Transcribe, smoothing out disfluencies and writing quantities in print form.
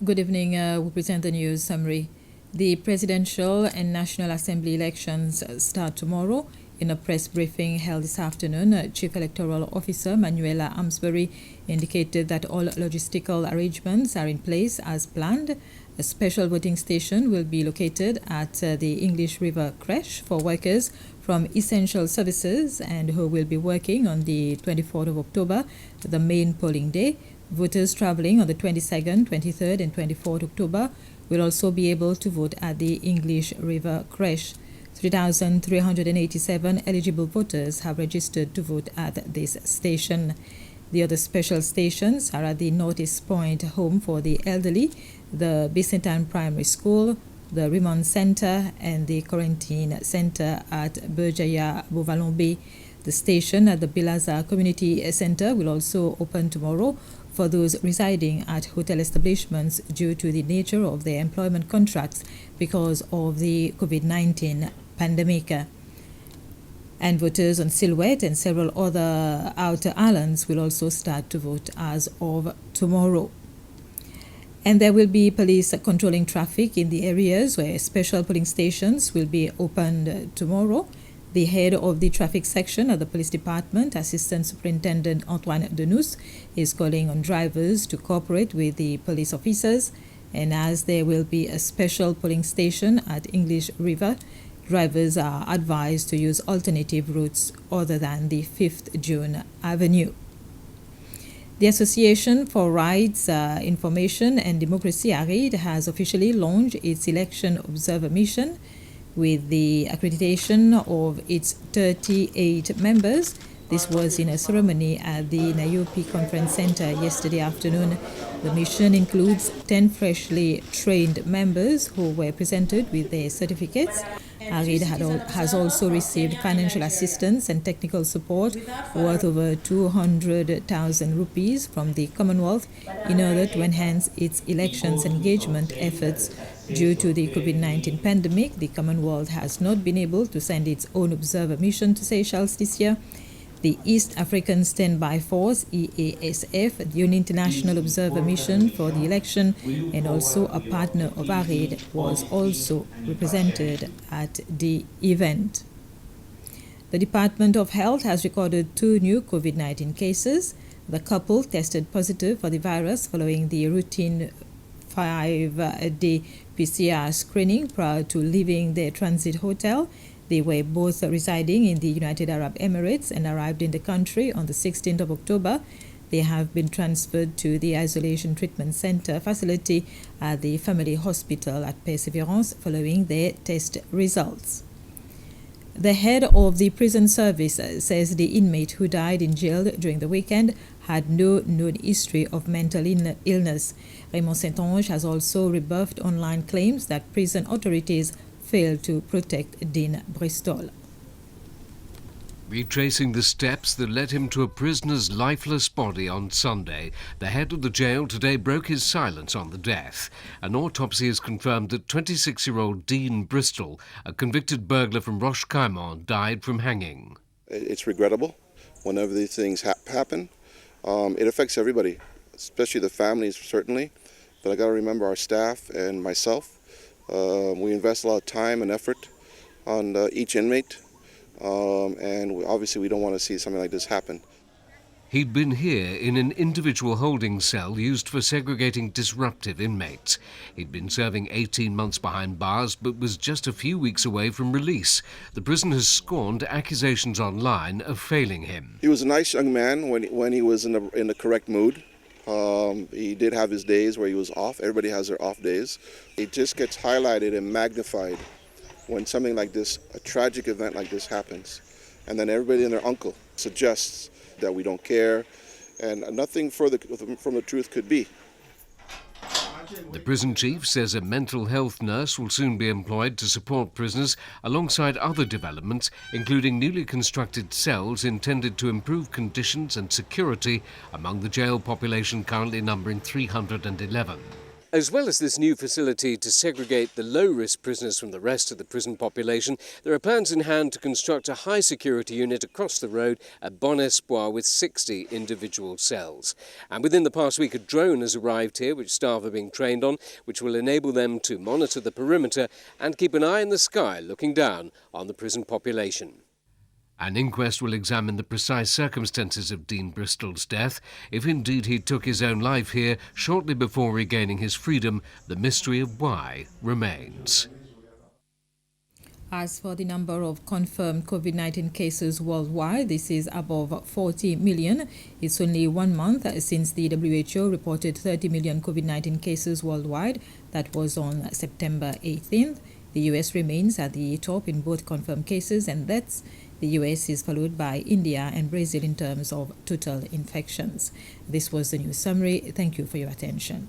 Good evening. We present the news summary. The presidential and National Assembly elections start tomorrow. In a press briefing held this afternoon, Chief Electoral Officer Manuela Amsbury indicated that all logistical arrangements are in place as planned. A special voting station will be located at the English River Creche for workers from essential services and who will be working on the 24th of October, the main polling day. Voters traveling on the 22nd, 23rd, and 24th October will also be able to vote at the English River Creche. 3,387 eligible voters have registered to vote at this station. The other special stations are at the Northeast Point Home for the Elderly, the Bicentennial Primary School, the Rimond Center, and the Quarantine Center at Berjaya Bovalombe. The station at the Bilaza Community Center will also open tomorrow for those residing at hotel establishments due to the nature of their employment contracts because of the COVID-19 pandemic. And voters on Silhouette and several other outer islands will also start to vote as of tomorrow. And there will be police controlling traffic in the areas where special polling stations will be opened tomorrow. The head of the traffic section at the police department, Assistant Superintendent Antoine Denous, is calling on drivers to cooperate with the police officers. And as there will be a special polling station at English River, drivers are advised to use alternative routes other than the 5th June Avenue. The Association for Rights, Information and Democracy, ARID, has officially launched its election observer mission with the accreditation of its 38 members. This was in a ceremony at the Nairobi Conference Center yesterday afternoon. The mission includes 10 freshly trained members who were presented with their certificates. ARID has also received financial assistance and technical support worth over 200,000 rupees from the Commonwealth in order to enhance its elections engagement efforts. Due to the COVID-19 pandemic, the Commonwealth has not been able to send its own observer mission to Seychelles this year. The East African Standby Force, EASF, the International Observer Mission for the election, and also a partner of ARID, was also represented at the event. The Department of Health has recorded 2 new COVID-19 cases. The couple tested positive for the virus following the routine 5-day PCR screening prior to leaving their transit hotel. They were both residing in the United Arab Emirates and arrived in the country on the 16th of October. They have been transferred to the Isolation Treatment Center facility at the Family Hospital at Perseverance following their test results. The head of the prison service says the inmate who died in jail during the weekend had no known history of mental illness. Raymond Saint-Onge has also rebuffed online claims that prison authorities failed to protect Dean Bristol. Retracing the steps that led him to a prisoner's lifeless body on Sunday, the head of the jail today broke his silence on the death. An autopsy has confirmed that 26-year-old Dean Bristol, a convicted burglar from Roche Caïman, died from hanging. It's regrettable whenever these things happen. It affects everybody, especially the families, certainly. But I got to remember our staff and myself. We invest a lot of time and effort on each inmate, and obviously we don't want to see something like this happen. He'd been here in an individual holding cell used for segregating disruptive inmates. He'd been serving 18 months behind bars, but was just a few weeks away from release. The prison has scorned accusations online of failing him. He was a nice young man when he was in the correct mood. He did have his days where he was off. Everybody has their off days. It just gets highlighted and magnified when something like this, a tragic event like this happens. And then everybody and their uncle suggests that we don't care, and nothing further from the truth could be. The prison chief says a mental health nurse will soon be employed to support prisoners alongside other developments, including newly constructed cells intended to improve conditions and security among the jail population currently numbering 311. As well as this new facility to segregate the low-risk prisoners from the rest of the prison population, there are plans in hand to construct a high-security unit across the road at Bon Espoir with 60 individual cells. And within the past week, a drone has arrived here, which staff are being trained on, which will enable them to monitor the perimeter and keep an eye in the sky looking down on the prison population. An inquest will examine the precise circumstances of Dean Bristol's death. If indeed he took his own life here shortly before regaining his freedom, the mystery of why remains. As for the number of confirmed COVID-19 cases worldwide, this is above 40 million. It's only 1 month since the WHO reported 30 million COVID-19 cases worldwide. That was on September 18th. The US remains at the top in both confirmed cases and deaths. The US is followed by India and Brazil in terms of total infections. This was the news summary. Thank you for your attention.